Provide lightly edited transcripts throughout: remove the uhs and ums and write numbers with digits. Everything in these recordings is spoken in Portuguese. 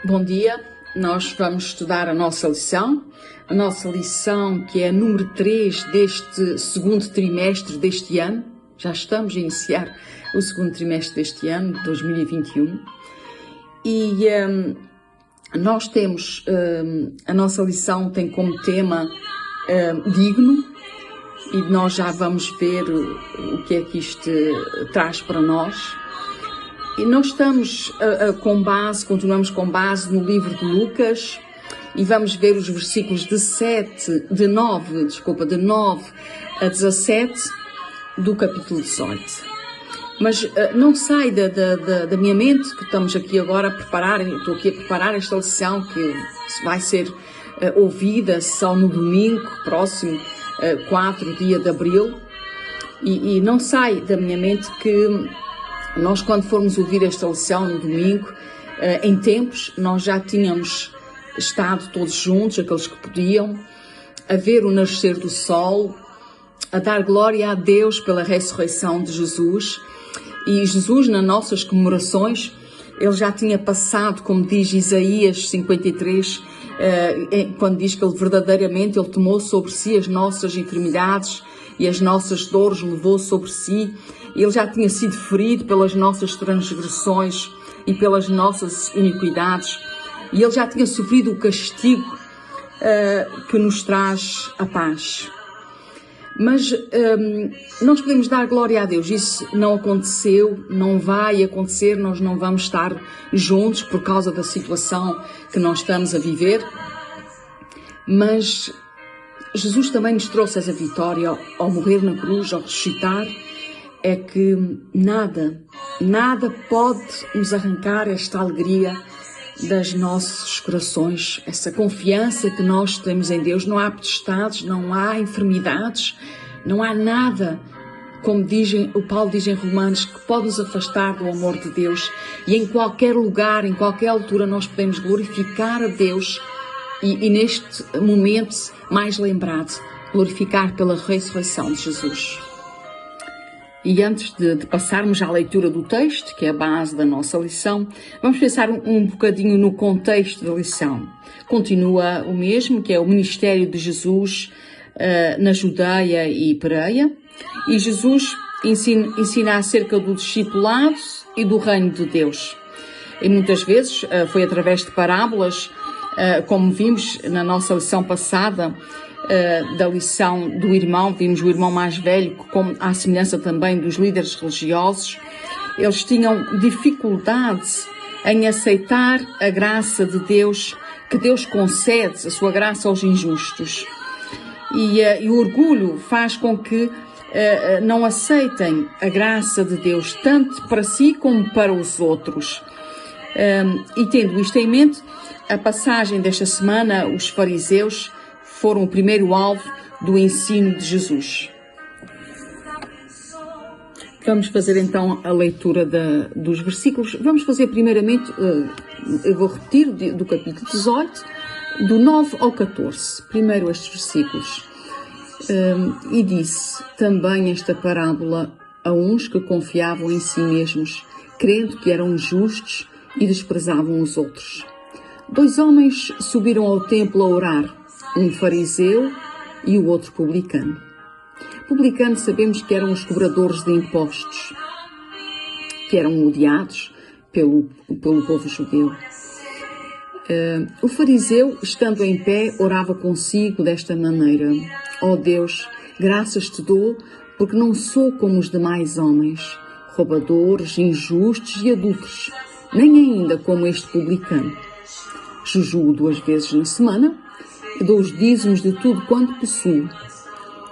Bom dia, nós vamos estudar a nossa lição que é a número 3 deste segundo trimestre deste ano. Já estamos a iniciar o segundo trimestre deste ano, 2021. E nós temos, a nossa lição tem como tema digno, e nós já vamos ver o que é que isto traz para nós. E nós estamos continuamos com base no livro de Lucas e vamos ver os versículos de 9 a 17 do capítulo 18. Mas não sai da minha mente que estamos aqui agora a preparar, estou aqui a preparar esta lição que vai ser ouvida só no domingo próximo, 4 dia de abril, e não sai da minha mente que nós, quando formos ouvir esta lição no domingo, em tempos, nós já tínhamos estado todos juntos, aqueles que podiam, a ver o nascer do sol, a dar glória a Deus pela ressurreição de Jesus. E Jesus, nas nossas comemorações, ele já tinha passado, como diz Isaías 53, quando diz que ele verdadeiramente ele tomou sobre si as nossas enfermidades e as nossas dores levou sobre si. Ele já tinha sido ferido pelas nossas transgressões e pelas nossas iniquidades. E ele já tinha sofrido o castigo que nos traz a paz. Mas nós podemos dar glória a Deus. Isso não aconteceu, não vai acontecer. Nós não vamos estar juntos por causa da situação que nós estamos a viver. Mas Jesus também nos trouxe essa vitória ao morrer na cruz, ao ressuscitar. É que nada pode nos arrancar esta alegria dos nossos corações, essa confiança que nós temos em Deus. Não há potestades, não há enfermidades, não há nada, como o Paulo diz em Romanos, que pode nos afastar do amor de Deus. E em qualquer lugar, em qualquer altura, nós podemos glorificar a Deus e neste momento mais lembrado, glorificar pela ressurreição de Jesus. E antes de passarmos à leitura do texto, que é a base da nossa lição, vamos pensar um bocadinho no contexto da lição. Continua o mesmo, que é o ministério de Jesus na Judeia e Pereia. E Jesus ensina acerca do discipulado e do reino de Deus. E muitas vezes foi através de parábolas, como vimos na nossa lição passada, da lição do irmão, vimos o irmão mais velho, como à semelhança também dos líderes religiosos, eles tinham dificuldade em aceitar a graça de Deus, que Deus concede a sua graça aos injustos. E o orgulho faz com que não aceitem a graça de Deus, tanto para si como para os outros. E tendo isto em mente, a passagem desta semana, os fariseus foram o primeiro alvo do ensino de Jesus. Vamos fazer então a leitura dos versículos. Vamos fazer primeiramente, eu vou repetir, do capítulo 18, do 9 ao 14. Primeiro estes versículos. E disse também esta parábola a uns que confiavam em si mesmos, crendo que eram justos e desprezavam os outros. 2 homens subiram ao templo a orar, um fariseu e o outro publicano. Publicano sabemos que eram os cobradores de impostos, que eram odiados pelo povo judeu. O fariseu, estando em pé, orava consigo desta maneira: ó Deus, graças te dou, porque não sou como os demais homens, roubadores, injustos e adúlteros, nem ainda como este publicano. Jejuo 2 vezes na semana, dou os dízimos de tudo quanto possuo.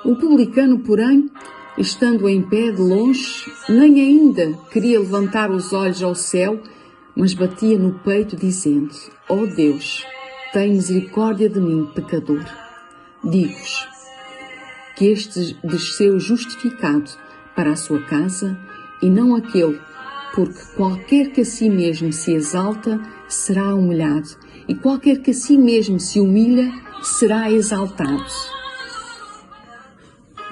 O publicano, porém, estando em pé de longe, nem ainda queria levantar os olhos ao céu, mas batia no peito, dizendo: ó Deus, tem misericórdia de mim, pecador. Digo-vos que este desceu justificado para a sua casa, e não aquele, porque qualquer que a si mesmo se exalta, será humilhado, e qualquer que a si mesmo se humilha, será exaltado.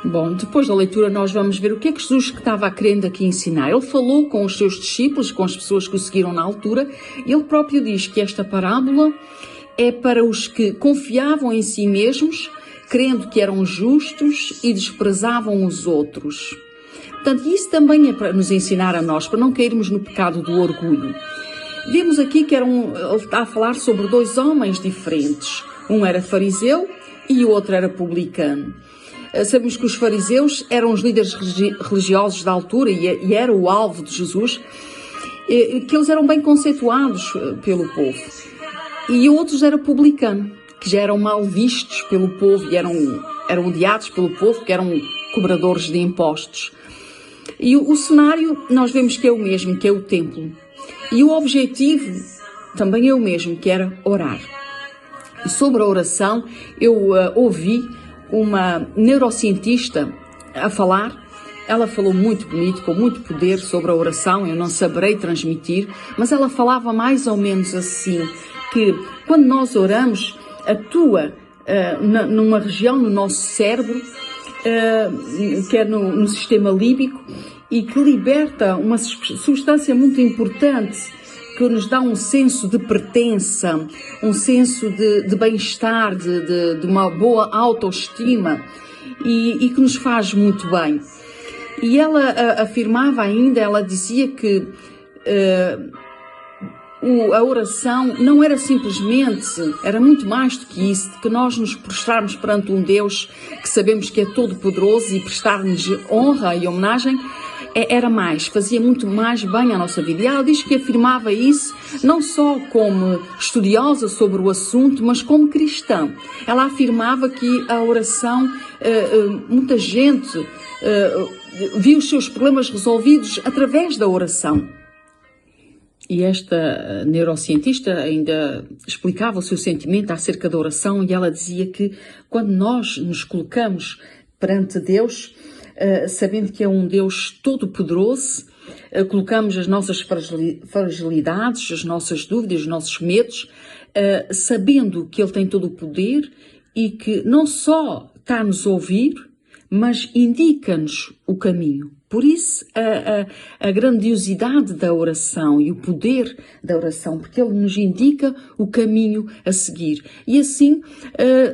Bom, depois da leitura nós vamos ver o que é que Jesus estava querendo aqui ensinar. Ele falou com os seus discípulos, com as pessoas que o seguiram na altura, e ele próprio diz que esta parábola é para os que confiavam em si mesmos, crendo que eram justos e desprezavam os outros. Portanto, isso também é para nos ensinar a nós, para não cairmos no pecado do orgulho. Vemos aqui que ele está a falar sobre dois homens diferentes. Um era fariseu e o outro era publicano. Sabemos que os fariseus eram os líderes religiosos da altura e era o alvo de Jesus, que eles eram bem conceituados pelo povo. E outros era publicano, que já eram mal vistos pelo povo e eram odiados pelo povo, que eram cobradores de impostos. E o cenário nós vemos que é o mesmo, que é o templo. E o objetivo também é o mesmo, que era orar. E sobre a oração, eu ouvi uma neurocientista a falar. Ela falou muito bonito, com muito poder sobre a oração, eu não saberei transmitir, mas ela falava mais ou menos assim, que quando nós oramos, atua numa região no nosso cérebro, que é no sistema límbico, e que liberta uma substância muito importante que nos dá um senso de pertença, um senso de bem-estar, de uma boa autoestima e que nos faz muito bem. E ela afirmava ainda, ela dizia que a oração não era simplesmente, era muito mais do que isso, que nós nos prostrarmos perante um Deus que sabemos que é todo poderoso e prestar-nos honra e homenagem, era mais, fazia muito mais bem à nossa vida. E ela diz que afirmava isso não só como estudiosa sobre o assunto, mas como cristã. Ela afirmava que a oração, muita gente viu os seus problemas resolvidos através da oração. E esta neurocientista ainda explicava o seu sentimento acerca da oração e ela dizia que quando nós nos colocamos perante Deus, sabendo que é um Deus todo-poderoso, colocamos as nossas fragilidades, as nossas dúvidas, os nossos medos, sabendo que Ele tem todo o poder e que não só está a nos ouvir, mas indica-nos o caminho. Por isso, a grandiosidade da oração e o poder da oração, porque Ele nos indica o caminho a seguir. E assim,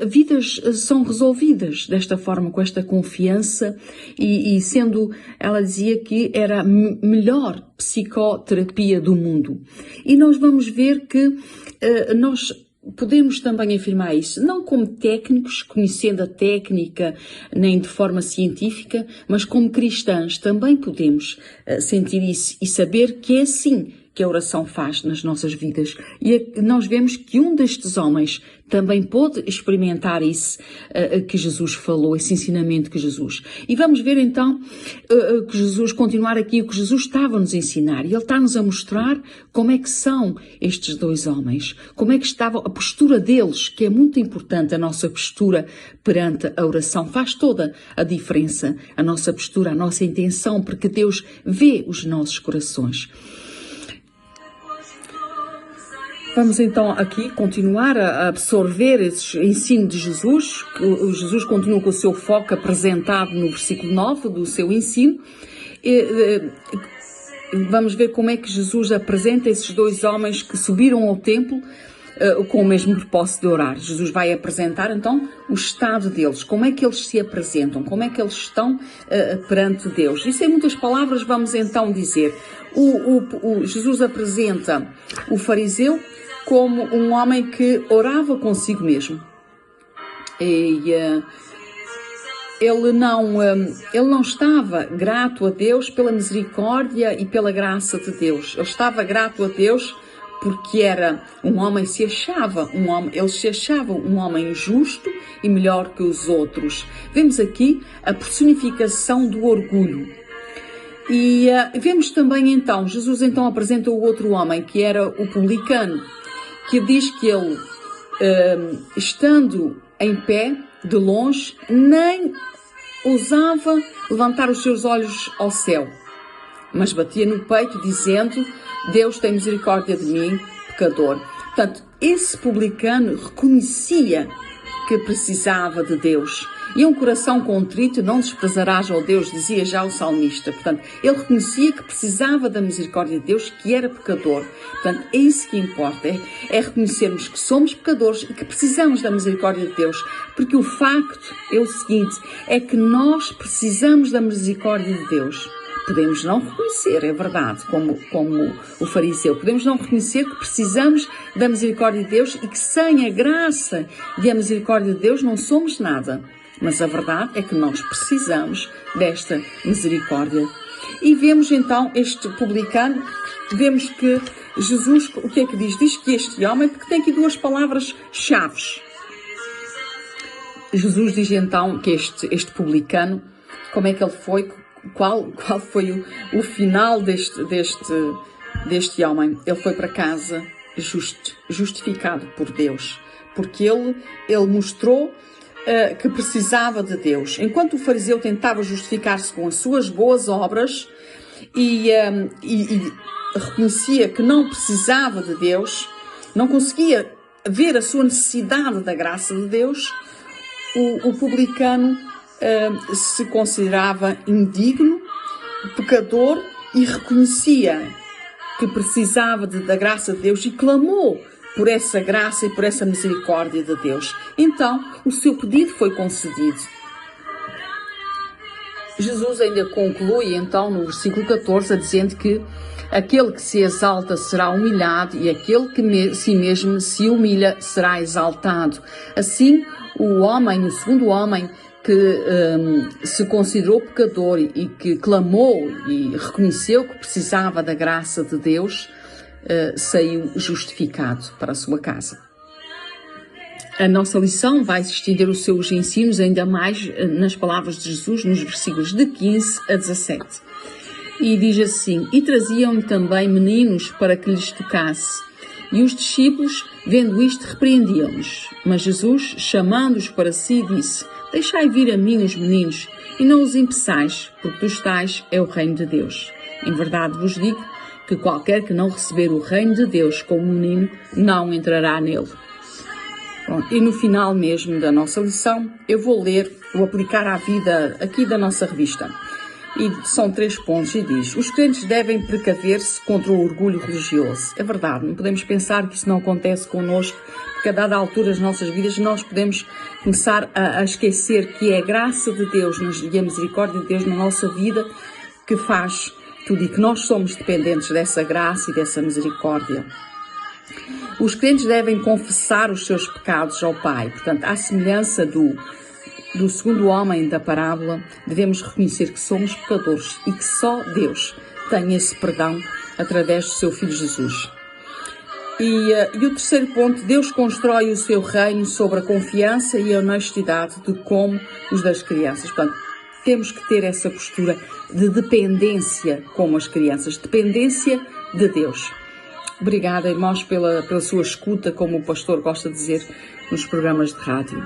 vidas são resolvidas desta forma, com esta confiança, e sendo, ela dizia que era a melhor psicoterapia do mundo. E nós vamos ver que nós podemos também afirmar isso, não como técnicos, conhecendo a técnica, nem de forma científica, mas como cristãs também podemos sentir isso e saber que é assim que a oração faz nas nossas vidas. E nós vemos que um destes homens também pôde experimentar isso que Jesus falou, esse ensinamento que Jesus. E vamos ver então que Jesus, continuar aqui o que Jesus estava a nos ensinar. E Ele está-nos a mostrar como é que são estes dois homens, como é que estava a postura deles, que é muito importante, a nossa postura perante a oração. Faz toda a diferença, a nossa postura, a nossa intenção, porque Deus vê os nossos corações. Vamos então aqui continuar a absorver esse ensino de Jesus. Jesus continua com o seu foco apresentado no versículo 9 do seu ensino. Vamos ver como é que Jesus apresenta esses dois homens que subiram ao templo com o mesmo propósito de orar. Jesus vai apresentar então o estado deles, como é que eles se apresentam, como é que eles estão perante Deus. E sem muitas palavras vamos então dizer, Jesus apresenta o fariseu como um homem que orava consigo mesmo. E ele não estava grato a Deus pela misericórdia e pela graça de Deus. Ele estava grato a Deus porque era um homem, ele se achava um homem justo e melhor que os outros. Vemos aqui a personificação do orgulho. E vemos também então, Jesus então apresenta o outro homem, que era o publicano, que diz que ele, estando em pé, de longe, nem ousava levantar os seus olhos ao céu, mas batia no peito dizendo, Deus tem misericórdia de mim, pecador. Portanto, esse publicano reconhecia que precisava de Deus. E um coração contrito não desprezarás, ó Deus, dizia já o salmista. Portanto, ele reconhecia que precisava da misericórdia de Deus, que era pecador. Portanto, é isso que importa, é reconhecermos que somos pecadores e que precisamos da misericórdia de Deus. Porque o facto é o seguinte, é que nós precisamos da misericórdia de Deus. Podemos não reconhecer, é verdade, como o fariseu. Podemos não reconhecer que precisamos da misericórdia de Deus e que sem a graça e a misericórdia de Deus não somos nada. Mas a verdade é que nós precisamos desta misericórdia. E vemos então este publicano, vemos que Jesus, o que é que diz? Diz que este homem, porque tem aqui duas palavras-chave. Jesus diz então que este publicano, como é que ele foi, qual foi o final deste homem? Ele foi para casa justificado por Deus, porque ele mostrou que precisava de Deus. Enquanto o fariseu tentava justificar-se com as suas boas obras e reconhecia que não precisava de Deus, não conseguia ver a sua necessidade da graça de Deus, o publicano se considerava indigno, pecador e reconhecia que precisava da graça de Deus e clamou por essa graça e por essa misericórdia de Deus. Então, o seu pedido foi concedido. Jesus ainda conclui, então, no versículo 14, dizendo que aquele que se exalta será humilhado e aquele que si mesmo se humilha será exaltado. Assim, o segundo homem que se considerou pecador e que clamou e reconheceu que precisava da graça de Deus, saiu justificado para a sua casa. A nossa lição vai estender os seus ensinos ainda mais nas palavras de Jesus, nos versículos de 15 a 17. E diz assim: E traziam-lhe também meninos para que lhes tocasse. E os discípulos, vendo isto, repreendiam-nos. Mas Jesus, chamando-os para si, disse: Deixai vir a mim os meninos, e não os impeçais, porque dos tais é o reino de Deus. Em verdade vos digo que qualquer que não receber o reino de Deus como menino, não entrará nele. Pronto, e no final mesmo da nossa lição, eu vou aplicar à vida aqui da nossa revista. E são 3 pontos e diz: os crentes devem precaver-se contra o orgulho religioso. É verdade, não podemos pensar que isso não acontece connosco, porque a dada altura das nossas vidas nós podemos começar a esquecer que é a graça de Deus e a misericórdia de Deus na nossa vida que faz tudo e que nós somos dependentes dessa graça e dessa misericórdia. Os crentes devem confessar os seus pecados ao Pai. Portanto, à semelhança do segundo homem da parábola, devemos reconhecer que somos pecadores e que só Deus tem esse perdão através do seu Filho Jesus. E o terceiro ponto: Deus constrói o seu reino sobre a confiança e a honestidade como os das crianças. Portanto, temos que ter essa postura de dependência como as crianças, dependência de Deus. Obrigada, irmãos, pela sua escuta, como o pastor gosta de dizer nos programas de rádio.